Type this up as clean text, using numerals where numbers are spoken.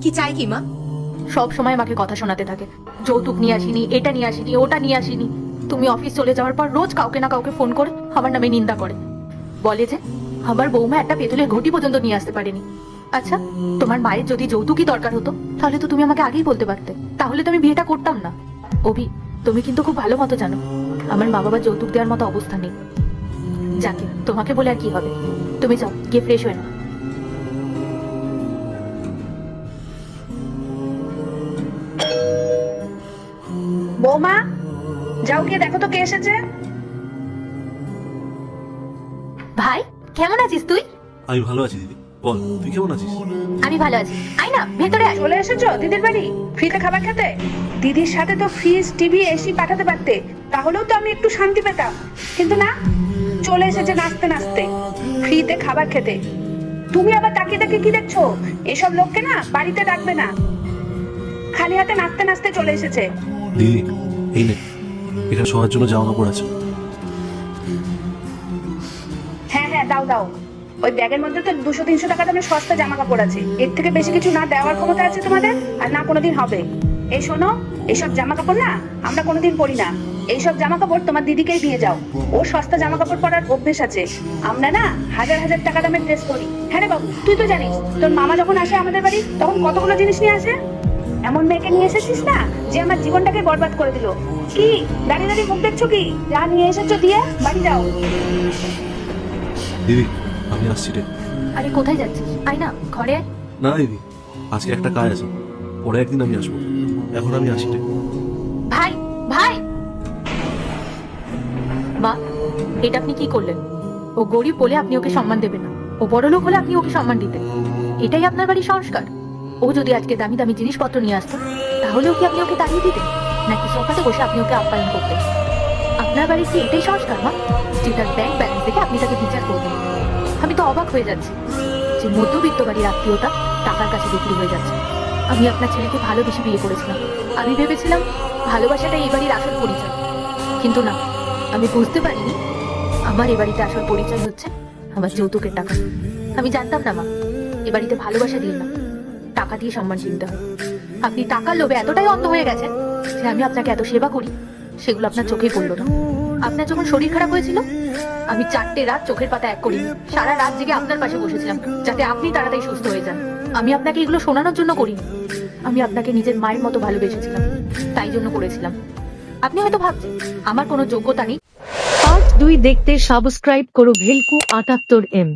কি চাই কি মা? সব সময় আমাকে কথা শোনাতে থাকে, যৌতুক নিয়ে আসিনি, এটা নিয়ে আসিনি, ওটা নিয়ে আসিনি। তুমি অফিস চলে যাওয়ার পর রোজ কাউকে না কাউকে ফোন করে আমার নামে নিন্দা করে, বলে যে আমার বৌমা একটা পেতলের ঘটি পর্যন্ত নিয়ে আসতে পারেনি। আচ্ছা, তোমার মায়ের যদি যৌতুকই দরকার হতো তাহলে তো তুমি আমাকে আগেই বলতে পারতে, তাহলে তো আমি বিয়েটা করতাম না। অভি, তুমি কিন্তু খুব ভালো মতো জানো আমার মা বাবার যৌতুক দেওয়ার মতো অবস্থা নেই। যাকে তোমাকে বলে আর কি হবে, তুমি যাও গিয়ে ফ্রেশ হয়ে নাও। বৌমা, যাও গিয়ে দেখো তো কে এসেছে। ভাই, কেমন আছিস তুই? আমি ভালো আছি দিদি, বল তুই কেমন আছিস? আমি ভালো আছি, আয় না ভেতরে আয়। চলে এসেছো দিদির বাড়ি ফ্রিতে খাবার খেতে? দিদির সাথে তো ফ্রিজ, টিভি, এসি পাঠাতে পারতে, তাহলেও তো আমি একটু শান্তি পেতাম। কিন্তু না, চলে এসেছে নাচতে নাচতে ফ্রিতে খাবার খেতে। তুমি আবার তাকিয়ে তাকিয়ে কি দেখছো? এসব লোককে না বাড়িতে ডাকবে না, খালি হাতে নাচতে নাচতে চলে এসেছে। দিদি এই নে, এখানে শোয়ার জন্য জামা কাপড় আছে। হ্যাঁ হ্যাঁ, দাও দাও। ওই ব্যাগের মধ্যে তো 200-300 টাকা দামের সস্তা জামা কাপড় আছে, এর থেকে বেশি কিছু না দেওয়ার ক্ষমতা আছে তোমাদের, আর না কোনোদিন হবে। এই শোনো, এইসব জামা কাপড় না আমরা কোনোদিন পরি না। এইসব জামা কাপড় তোমার দিদিকেই দিয়ে যাও, ওর সস্তা জামা কাপড় পরার অভ্যেস আছে। আমরা না হাজার হাজার টাকা দামের ড্রেস পরি। হ্যাঁ রে বাবু, তুই তো জানিস তোর মামা যখন আসে আমাদের বাড়ি তখন কতগুলো জিনিস নিয়ে আসে। এমন মেয়েকে নিয়ে এসেছিস না যে আমার জীবনটাকে বরবাদ করে দিল। কি দাঁড়িয়ে দাঁড়িয়ে মুখ দেখছো? কি যা নিয়ে এসেছো দিয়ে বাড়ি যাও। দিদি আমি আসছি রে। আরে কোথায় যাচ্ছিস? আয় না ঘরে আয়। না দিদি, আজকে একটা কাজ আছে, পরে একদিন আমি আসবো, এখন আমি আসি রে। ভাই, ভাই! মা, এটা আপনি কি করলেন? ও গরিব বলে আপনি ওকে সম্মান দেবেন না, ও বড় লোক হলে আপনি ওকে সম্মান দিতেন। এটাই আপনার বাড়ির সংস্কার? ও যদি আজকে দামি দামি জিনিসপত্র নিয়ে আসতো তাহলেও কি আপনি ওকে তাড়িয়ে দিতেন, নাকি সোফাতে বসে আপনি ওকে আপ্যায়ন করতেন? আপনার বাড়ির কি এটাই সংস্কার মা, যে তার ব্যাংক ব্যালেন্স থেকে আপনি তাকে বিচার করবেন? আমি তো অবাক হয়ে যাচ্ছি যে মধ্যবিত্ত বাড়ির আত্মীয়তা টাকার কাছে বিক্রি হয়ে যাচ্ছে। আমি আপনার ছেলেকে ভালোবেসে বিয়ে করেছিলাম, আমি ভেবেছিলাম ভালোবাসাটা এই বাড়ির আসল পরিচয়, কিন্তু না, আমি বুঝতে পারিনি আমার এ বাড়িতে আসল পরিচয় হচ্ছে আমার যৌতুকের টাকা। আমি জানতাম না মা, এ বাড়িতে ভালোবাসা দিয়ে না, টাকা দিয়ে সম্মান কিনতে হয়। আপনি টাকার লোভে এতটাই অন্ধ হয়ে গেছেন যে আমি আপনাকে এত সেবা করি সেগুলো আপনার চোখেই পড়লো না। আপনার যখন শরীর খারাপ হয়েছিল আমি 4টে রাত চোখের পাতা এক করিনি, সারা রাত জেগে আপনার পাশে বসেছিলাম যাতে আপনি তাড়াতাড়ি সুস্থ হয়ে যান। আমি আপনাকে এগুলো শোনানোর জন্য করিনি, আমি আপনাকে নিজের মায়ের মতো ভালোবেসেছিলাম, তাই জন্য করেছিলাম। আপনি হয়তো ভাবছেন আমার কোনো যোগ্যতা নেই। পার্ট 2 দেখতে সাবস্ক্রাইব করো ভেলকু 78M।